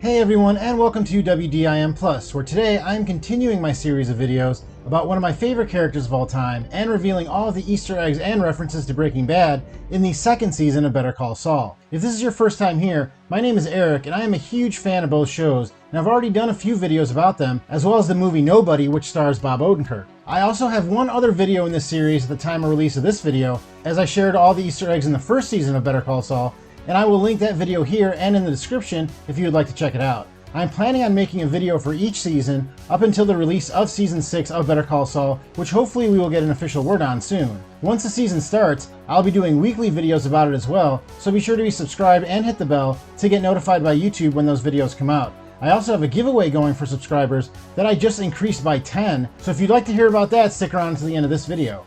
Hey everyone, and welcome to WDIM Plus, where today I'm continuing my series of videos about one of my favorite characters of all time and revealing all of the Easter eggs and references to Breaking Bad in the second season of Better Call Saul. If this is your first time here, my name is Eric and I am a huge fan of both shows, and I've already done a few videos about them, as well as the movie Nobody, which stars Bob Odenkirk. I also have one other video in this series at the time of release of this video, as I shared all the Easter eggs in the first season of Better Call Saul, and I will link that video here and in the description if you would like to check it out. I'm planning on making a video for each season up until the release of Season 6 of Better Call Saul, which hopefully we will get an official word on soon. Once the season starts, I'll be doing weekly videos about it as well, so be sure to be subscribed and hit the bell to get notified by YouTube when those videos come out. I also have a giveaway going for subscribers that I just increased by 10, so if you'd like to hear about that, stick around until the end of this video.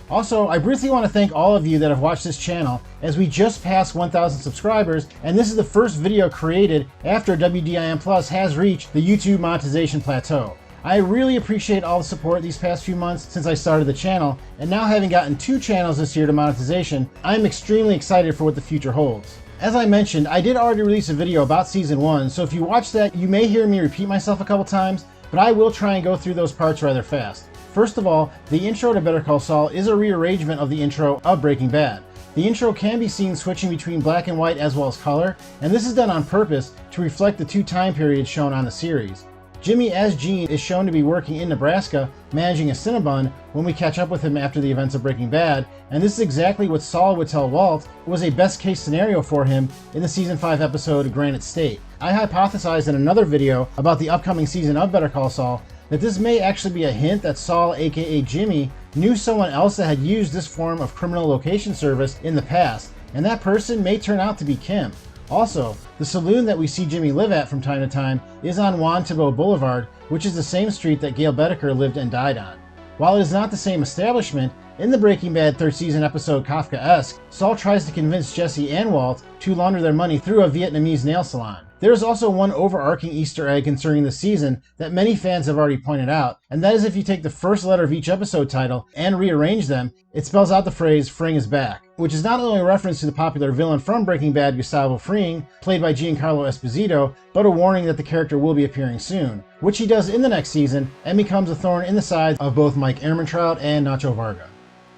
Also, I briefly want to thank all of you that have watched this channel, as we just passed 1,000 subscribers, and this is the first video created after WDIM Plus has reached the YouTube monetization plateau. I really appreciate all the support these past few months since I started the channel, and now having gotten 2 channels this year to monetization, I'm extremely excited for what the future holds. As I mentioned, I did already release a video about Season 1, so if you watch that, you may hear me repeat myself a couple times, but I will try and go through those parts rather fast. First of all, the intro to Better Call Saul is a rearrangement of the intro of Breaking Bad. The intro can be seen switching between black and white as well as color, and this is done on purpose to reflect the 2 time periods shown on the series. Jimmy as Gene is shown to be working in Nebraska, managing a Cinnabon when we catch up with him after the events of Breaking Bad, and this is exactly what Saul would tell Walt was a best case scenario for him in the Season 5 episode Granite State. I hypothesized in another video about the upcoming season of Better Call Saul that this may actually be a hint that Saul, aka Jimmy, knew someone else that had used this form of criminal location service in the past, and that person may turn out to be Kim. Also, the saloon that we see Jimmy live at from time to time is on Juan Thibault Boulevard, which is the same street that Gail Bedecker lived and died on. While it is not the same establishment, in the Breaking Bad 3rd season episode Kafkaesque, Saul tries to convince Jesse and Walt to launder their money through a Vietnamese nail salon. There is also one overarching Easter egg concerning the season that many fans have already pointed out, and that is if you take the first letter of each episode title and rearrange them, it spells out the phrase "Fring is back," which is not only a reference to the popular villain from Breaking Bad, Gustavo Fring, played by Giancarlo Esposito, but a warning that the character will be appearing soon, which he does in the next season and becomes a thorn in the side of both Mike Ehrmantraut and Nacho Varga.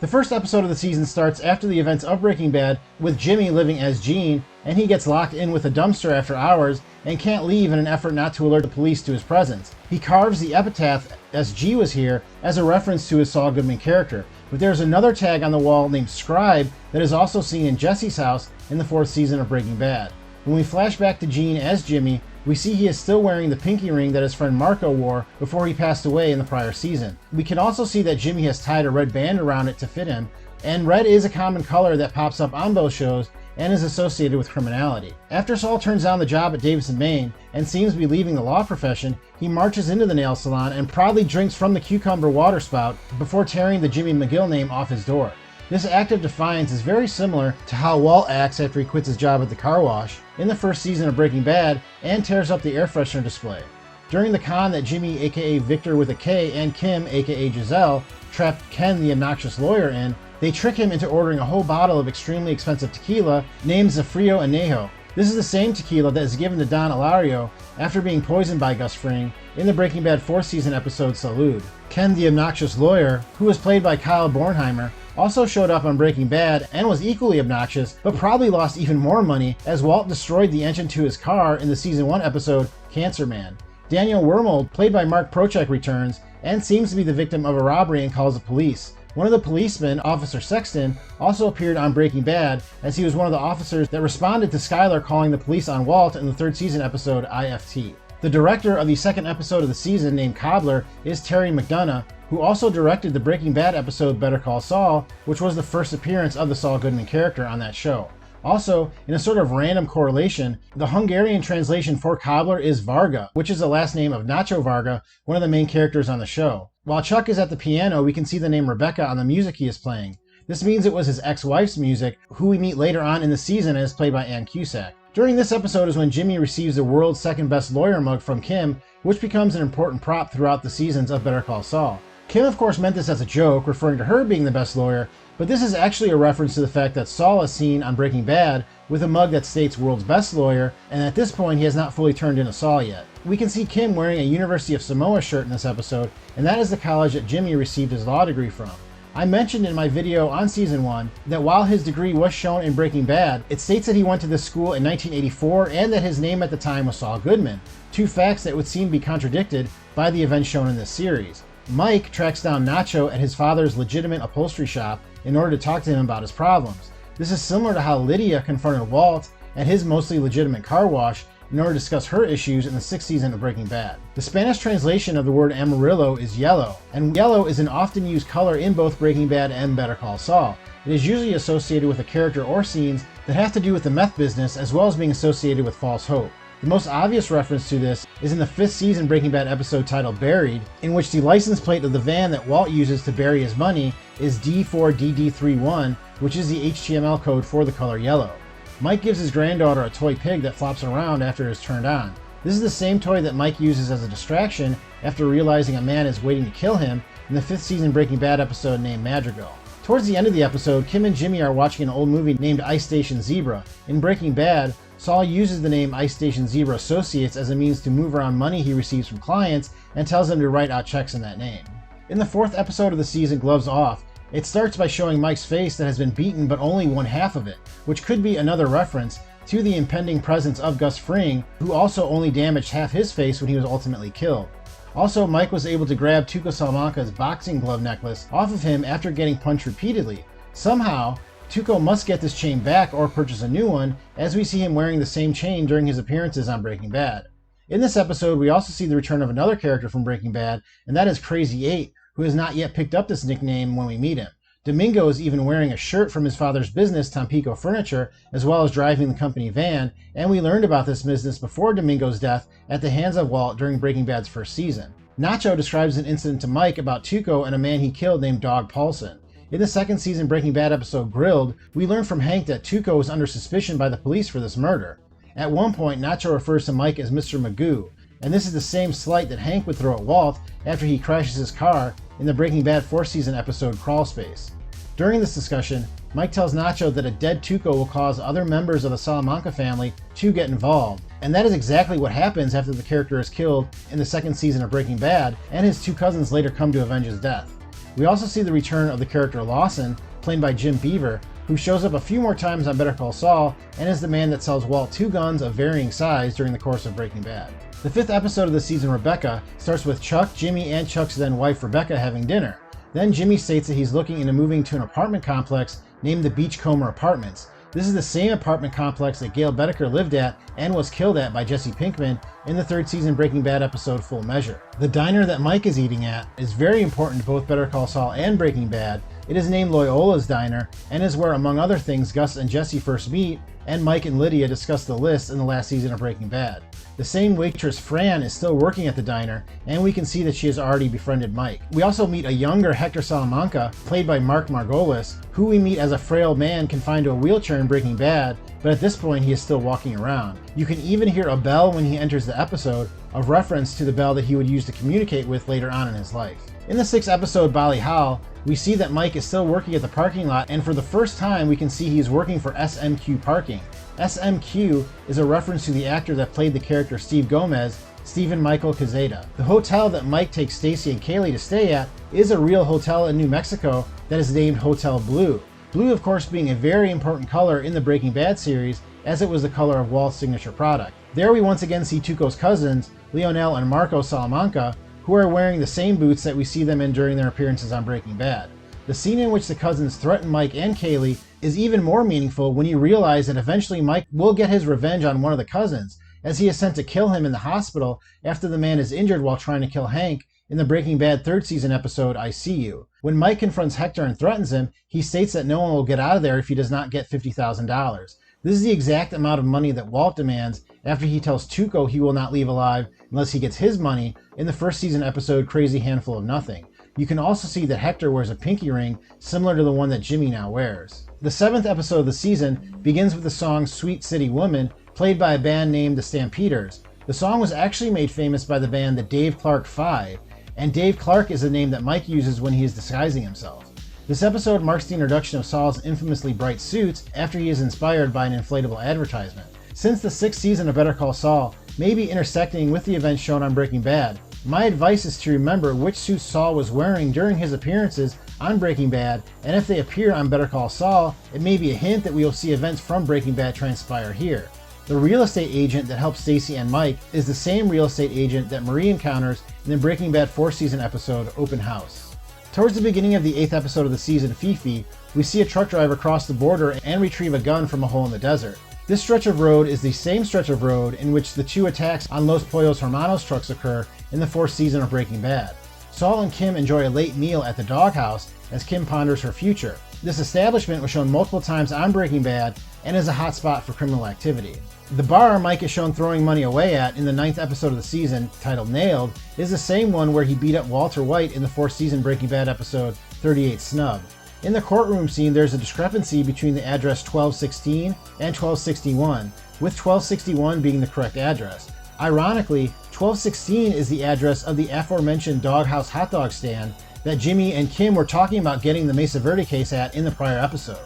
The first episode of the season starts after the events of Breaking Bad with Jimmy living as Gene, and he gets locked in with a dumpster after hours and can't leave in an effort not to alert the police to his presence. He carves the epitaph "SG was here" as a reference to his Saul Goodman character, but there's another tag on the wall named Scribe that is also seen in Jesse's house in the 4th season of Breaking Bad. When we flash back to Gene as Jimmy, we see he is still wearing the pinky ring that his friend Marco wore before he passed away in the prior season. We can also see that Jimmy has tied a red band around it to fit him, and red is a common color that pops up on both shows and is associated with criminality. After Saul turns down the job at Davidson, Maine, and seems to be leaving the law profession, he marches into the nail salon and proudly drinks from the cucumber water spout before tearing the Jimmy McGill name off his door. This act of defiance is very similar to how Walt acts after he quits his job at the car wash in the 1st season of Breaking Bad and tears up the air freshener display. During the con that Jimmy, aka Victor with a K, and Kim, aka Giselle, trapped Ken the obnoxious lawyer in, they trick him into ordering a whole bottle of extremely expensive tequila named Zafrio Anejo. This is the same tequila that is given to Don Ilario after being poisoned by Gus Fring in the Breaking Bad 4th season episode Salud. Ken the obnoxious lawyer, who was played by Kyle Bornheimer, also showed up on Breaking Bad and was equally obnoxious, but probably lost even more money as Walt destroyed the engine to his car in the Season 1 episode Cancer Man. Daniel Wormold, played by Mark Prochek, returns and seems to be the victim of a robbery and calls the police. One of the policemen, Officer Sexton, also appeared on Breaking Bad as he was one of the officers that responded to Skyler calling the police on Walt in the 3rd season episode IFT. The director of the 2nd episode of the season, named Cobbler, is Terry McDonough, who also directed the Breaking Bad episode Better Call Saul, which was the first appearance of the Saul Goodman character on that show. Also, in a sort of random correlation, the Hungarian translation for Cobbler is Varga, which is the last name of Nacho Varga, one of the main characters on the show. While Chuck is at the piano, we can see the name Rebecca on the music he is playing. This means it was his ex-wife's music, who we meet later on in the season and is played by Ann Cusack. During this episode is when Jimmy receives the world's 2nd best lawyer mug from Kim, which becomes an important prop throughout the seasons of Better Call Saul. Kim of course meant this as a joke, referring to her being the best lawyer, but this is actually a reference to the fact that Saul is seen on Breaking Bad with a mug that states world's best lawyer, and at this point he has not fully turned into Saul yet. We can see Kim wearing a University of Samoa shirt in this episode, and that is the college that Jimmy received his law degree from. I mentioned in my video on season 1 that while his degree was shown in Breaking Bad, it states that he went to this school in 1984 and that his name at the time was Saul Goodman, two facts that would seem to be contradicted by the events shown in this series. Mike tracks down Nacho at his father's legitimate upholstery shop in order to talk to him about his problems. This is similar to how Lydia confronted Walt at his mostly legitimate car wash in order to discuss her issues in the 6th season of Breaking Bad. The Spanish translation of the word amarillo is yellow, and yellow is an often used color in both Breaking Bad and Better Call Saul. It is usually associated with a character or scenes that have to do with the meth business, as well as being associated with false hope. The most obvious reference to this is in the 5th season Breaking Bad episode titled Buried, in which the license plate of the van that Walt uses to bury his money is D4DD31, which is the HTML code for the color yellow. Mike gives his granddaughter a toy pig that flops around after it is turned on. This is the same toy that Mike uses as a distraction after realizing a man is waiting to kill him in the 5th season Breaking Bad episode named Madrigal. Towards the end of the episode, Kim and Jimmy are watching an old movie named Ice Station Zebra. In Breaking Bad, Saul uses the name Ice Station Zebra Associates as a means to move around money he receives from clients and tells them to write out checks in that name. In the 4th episode of the season, Gloves Off, it starts by showing Mike's face that has been beaten but only one half of it, which could be another reference to the impending presence of Gus Fring, who also only damaged half his face when he was ultimately killed. Also, Mike was able to grab Tuco Salamanca's boxing glove necklace off of him after getting punched repeatedly. Somehow, Tuco must get this chain back or purchase a new one, as we see him wearing the same chain during his appearances on Breaking Bad. In this episode, we also see the return of another character from Breaking Bad, and that is Crazy 8, who has not yet picked up this nickname when we meet him. Domingo is even wearing a shirt from his father's business, Tampico Furniture, as well as driving the company van, and we learned about this business before Domingo's death at the hands of Walt during Breaking Bad's 1st season. Nacho describes an incident to Mike about Tuco and a man he killed named Dog Paulson. In the 2nd season Breaking Bad episode Grilled, we learn from Hank that Tuco was under suspicion by the police for this murder. At one point, Nacho refers to Mike as Mr. Magoo, and this is the same slight that Hank would throw at Walt after he crashes his car in the Breaking Bad 4th season episode Crawl Space. During this discussion, Mike tells Nacho that a dead Tuco will cause other members of the Salamanca family to get involved, and that is exactly what happens after the character is killed in the 2nd season of Breaking Bad, and his two cousins later come to avenge his death. We also see the return of the character Lawson, played by Jim Beaver, who shows up a few more times on Better Call Saul and is the man that sells Walt 2 guns of varying size during the course of Breaking Bad. The 5th episode of the season, Rebecca, starts with Chuck, Jimmy, and Chuck's then wife Rebecca having dinner. Then Jimmy states that he's looking into moving to an apartment complex named the Beachcomber Apartments. This is the same apartment complex that Gail Bedecker lived at and was killed at by Jesse Pinkman in the 3rd season Breaking Bad episode Full Measure. The diner that Mike is eating at is very important to both Better Call Saul and Breaking Bad. It is named Loyola's Diner and is where, among other things, Gus and Jesse first meet, and Mike and Lydia discuss the list in the last season of Breaking Bad. The same waitress Fran is still working at the diner, and we can see that she has already befriended Mike. We also meet a younger Hector Salamanca, played by Mark Margolis, who we meet as a frail man confined to a wheelchair in Breaking Bad, but at this point he is still walking around. You can even hear a bell when he enters the episode, a reference to the bell that he would use to communicate with later on in his life. In the 6th episode, Bali Hal, we see that Mike is still working at the parking lot, and for the first time we can see he's working for SMQ Parking. SMQ is a reference to the actor that played the character Steve Gomez, Stephen Michael Quezada. The hotel that Mike takes Stacy and Kaylee to stay at is a real hotel in New Mexico that is named Hotel Blue. Blue, of course, being a very important color in the Breaking Bad series, as it was the color of Walt's signature product. There we once again see Tuco's cousins, Leonel and Marco Salamanca, who are wearing the same boots that we see them in during their appearances on Breaking Bad. The scene in which the cousins threaten Mike and Kaylee is even more meaningful when you realize that eventually Mike will get his revenge on one of the cousins, as he is sent to kill him in the hospital after the man is injured while trying to kill Hank in the Breaking Bad 3rd season episode I See You. When Mike confronts Hector and threatens him, he states that no one will get out of there if he does not get $50,000. This is the exact amount of money that Walt demands after he tells Tuco he will not leave alive unless he gets his money in the 1st season episode Crazy Handful of Nothing. You can also see that Hector wears a pinky ring similar to the one that Jimmy now wears. The 7th episode of the season begins with the song Sweet City Woman, played by a band named the Stampeders. The song was actually made famous by the band the Dave Clark Five, and Dave Clark is the name that Mike uses when he is disguising himself. This episode marks the introduction of Saul's infamously bright suits after he is inspired by an inflatable advertisement. Since the 6th season of Better Call Saul may be intersecting with the events shown on Breaking Bad, my advice is to remember which suits Saul was wearing during his appearances on Breaking Bad, and if they appear on Better Call Saul, it may be a hint that we will see events from Breaking Bad transpire here. The real estate agent that helps Stacy and Mike is the same real estate agent that Marie encounters in the Breaking Bad 4th season episode, Open House. Towards the beginning of the 8th episode of the season, Fifi, we see a truck driver cross the border and retrieve a gun from a hole in the desert. This stretch of road is the same stretch of road in which the 2 attacks on Los Pollos Hermanos trucks occur in the 4th season of Breaking Bad. Saul and Kim enjoy a late meal at the doghouse as Kim ponders her future. This establishment was shown multiple times on Breaking Bad and is a hotspot for criminal activity. The bar Mike is shown throwing money away at in the 9th episode of the season, titled Nailed, is the same one where he beat up Walter White in the 4th season Breaking Bad episode 38 Snub. In the courtroom scene, there's a discrepancy between the address 1216 and 1261, with 1261 being the correct address. Ironically, 1216 is the address of the aforementioned Doghouse hot dog stand that Jimmy and Kim were talking about getting the Mesa Verde case at in the prior episode.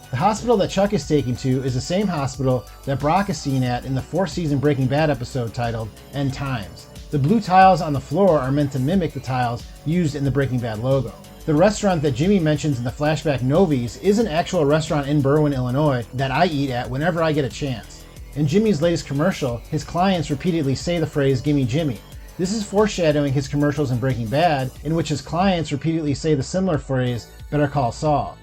The hospital that Chuck is taken to is the same hospital that Brock is seen at in the 4th season Breaking Bad episode titled End Times. The blue tiles on the floor are meant to mimic the tiles used in the Breaking Bad logo. The restaurant that Jimmy mentions in the flashback Novi's is an actual restaurant in Berwyn, Illinois that I eat at whenever I get a chance. In Jimmy's latest commercial, his clients repeatedly say the phrase, "Gimme Jimmy." This is foreshadowing his commercials in Breaking Bad, in which his clients repeatedly say the similar phrase, "Better Call Saul."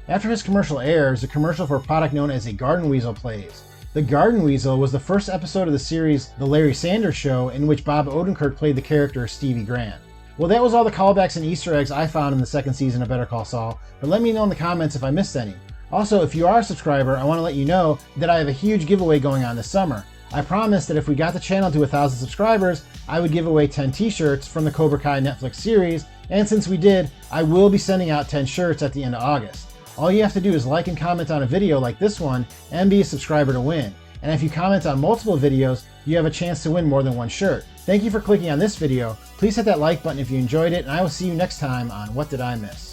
After his commercial airs, a commercial for a product known as a garden weasel plays. The Garden Weasel was the first episode of the series The Larry Sanders Show, in which Bob Odenkirk played the character Stevie Grant. Well, that was all the callbacks and Easter eggs I found in the 2nd season of Better Call Saul, but let me know in the comments if I missed any. Also, if you are a subscriber, I want to let you know that I have a huge giveaway going on this summer. I promised that if we got the channel to 1,000 subscribers, I would give away 10 t-shirts from the Cobra Kai Netflix series, and since we did, I will be sending out 10 shirts at the end of August. All you have to do is like and comment on a video like this one and be a subscriber to win. And if you comment on multiple videos, you have a chance to win more than one shirt. Thank you for clicking on this video. Please hit that like button if you enjoyed it, and I will see you next time on What Did I Miss?